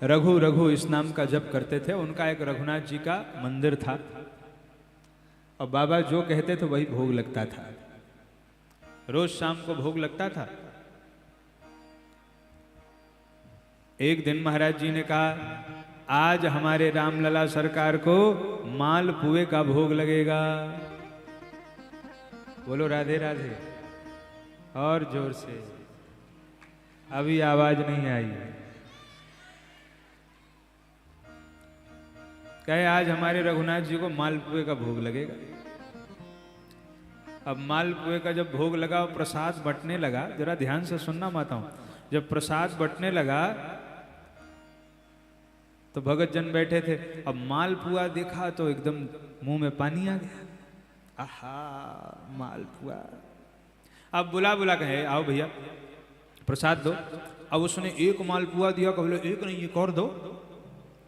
रघु रघु इस नाम का जप करते थे। उनका एक रघुनाथ जी का मंदिर था और बाबा जो कहते थे वही भोग लगता था। रोज शाम को भोग लगता था। एक दिन महाराज जी ने कहा, आज हमारे रामलला सरकार को मालपुए का भोग लगेगा। बोलो राधे राधे और जोर से। अभी आवाज नहीं आई। कहे आज हमारे रघुनाथ जी को मालपुए का भोग लगेगा। अब मालपुए का जब भोग लगा और प्रसाद बंटने लगा, जरा ध्यान से सुनना माताओं, जब प्रसाद बंटने लगा तो भगत जन बैठे थे। अब मालपुआ देखा तो एकदम मुंह में पानी आ गया। आहा मालपुआ। अब बुला बुला कहे, आओ भैया प्रसाद दो। अब उसने एक मालपुआ दिया, कहो एक नहीं एक और दो।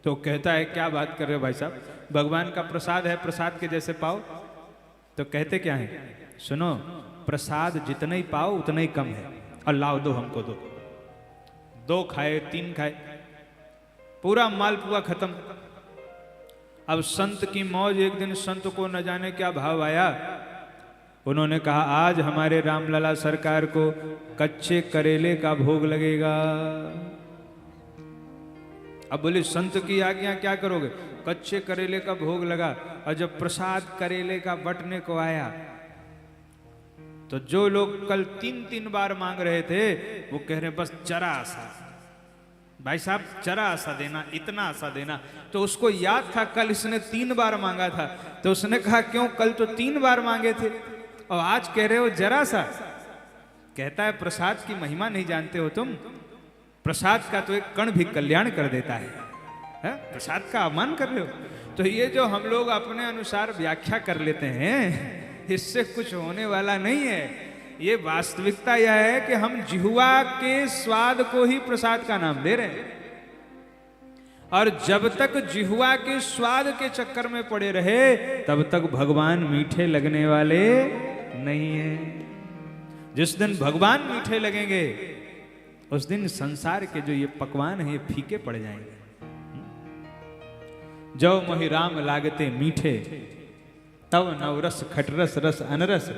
तो कहता है क्या बात कर रहे हो भाई साहब, भगवान का प्रसाद है, प्रसाद के जैसे पाओ। तो कहते क्या है, सुनो प्रसाद जितना ही पाओ उतना ही कम है, और लाओ दो हमको दो। दो खाए तीन खाए, पूरा मालपुआ खत्म। अब संत की मौज। एक दिन संत को न जाने क्या भाव आया, उन्होंने कहा आज हमारे रामलला सरकार को कच्चे करेले का भोग लगेगा। अब बोले संत की आज्ञा क्या करोगे, कच्चे करेले का भोग लगा। और जब प्रसाद करेले का बंटने को आया तो जो लोग कल 3-3 बार मांग रहे थे वो कह रहे बस जरा सा भाई साहब, जरा सा देना, इतना सा देना। तो उसको याद था कल इसने 3 बार मांगा था, तो उसने कहा क्यों, कल तो 3 बार मांगे थे और आज कह रहे हो जरा सा। कहता है प्रसाद की महिमा नहीं जानते हो तुम, प्रसाद का तो एक कण भी कल्याण कर देता है, प्रसाद का अपमान कर रहे हो। तो ये जो हम लोग अपने अनुसार व्याख्या कर लेते हैं, इससे कुछ होने वाला नहीं है। ये वास्तविकता यह है कि हम जिह्वा के स्वाद को ही प्रसाद का नाम दे रहे हैं, और जब तक जिह्वा के स्वाद के चक्कर में पड़े रहे तब तक भगवान मीठे लगने वाले नहीं है। जिस दिन भगवान मीठे लगेंगे उस दिन संसार के जो ये पकवान हैं ये फीके पड़ जाएंगे। जो मोहि राम लागते मीठे, तव नवरस खटरस रस अनरस,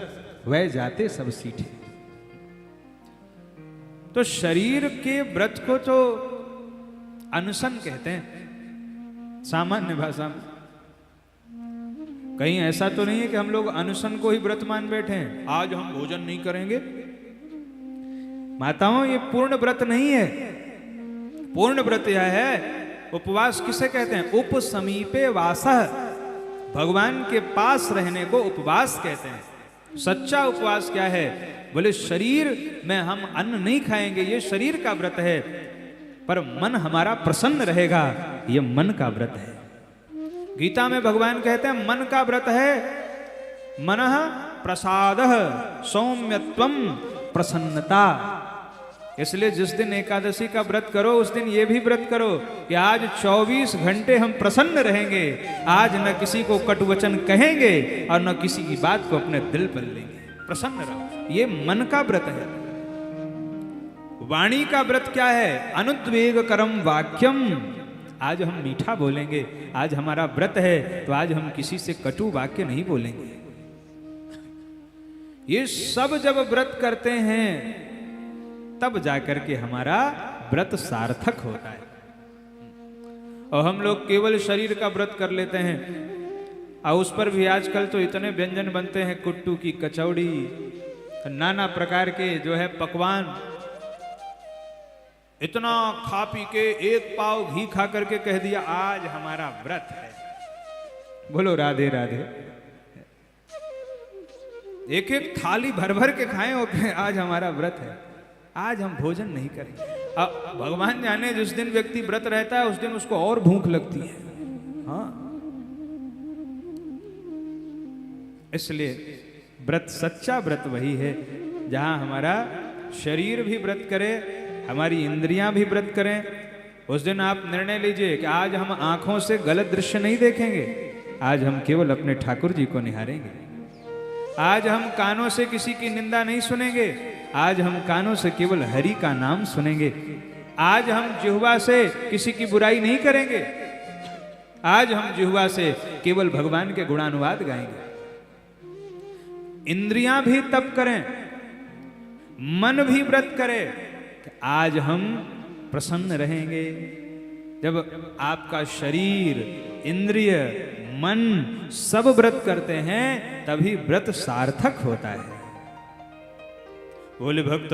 वह जाते सब सीठे। तो शरीर के व्रत को तो अनशन कहते हैं सामान्य भाषा में। कहीं ऐसा तो नहीं है कि हम लोग अनशन को ही व्रत मान बैठे हैं, आज हम भोजन नहीं करेंगे। माताओं ये पूर्ण व्रत नहीं है। पूर्ण व्रत यह है, उपवास किसे कहते हैं, उप समीपे वासः, भगवान के पास रहने को उपवास कहते हैं। सच्चा उपवास क्या है, बोले शरीर में हम अन्न नहीं खाएंगे, ये शरीर का व्रत है, पर मन हमारा प्रसन्न रहेगा, ये मन का व्रत है। गीता में भगवान कहते हैं मन का व्रत है, मनः प्रसादः सौम्यत्वम प्रसन्नता। इसलिए जिस दिन एकादशी का व्रत करो उस दिन ये भी व्रत करो कि आज 24 घंटे हम प्रसन्न रहेंगे, आज न किसी को कटुवचन कहेंगे और न किसी की बात को अपने दिल पर लेंगे, प्रसन्न रहो। ये मन का व्रत है। वाणी का व्रत क्या है, अनुद्वेग करम वाक्यम, आज हम मीठा बोलेंगे, आज हमारा व्रत है तो आज हम किसी से कटु वाक्य नहीं बोलेंगे। ये सब जब व्रत करते हैं तब जाकर के हमारा व्रत सार्थक होता है। और हम लोग केवल शरीर का व्रत कर लेते हैं, और उस पर भी आजकल तो इतने व्यंजन बनते हैं, कुट्टू की कचौड़ी, नाना प्रकार के जो है पकवान, इतना खा पी के एक पाव घी खा करके कह दिया आज हमारा व्रत है। बोलो राधे राधे। एक एक थाली भर भर के खाएं और आज हमारा व्रत है, आज हम भोजन नहीं करेंगे। अब भगवान जाने जिस दिन व्यक्ति व्रत रहता है उस दिन उसको और भूख लगती है। हाँ, इसलिए व्रत, सच्चा व्रत वही है जहां हमारा शरीर भी व्रत करे, हमारी इंद्रियां भी व्रत करें। उस दिन आप निर्णय लीजिए कि आज हम आंखों से गलत दृश्य नहीं देखेंगे, आज हम केवल अपने ठाकुर जी को निहारेंगे। आज हम कानों से किसी की निंदा नहीं सुनेंगे, आज हम कानों से केवल हरि का नाम सुनेंगे। आज हम जिह्वा से किसी की बुराई नहीं करेंगे, आज हम जिह्वा से केवल भगवान के गुणानुवाद गाएंगे। इंद्रियां भी तप करें, मन भी व्रत करे, आज हम प्रसन्न रहेंगे। जब आपका शरीर, इंद्रिय, मन सब व्रत करते हैं, तभी व्रत सार्थक होता है। बोले भक्त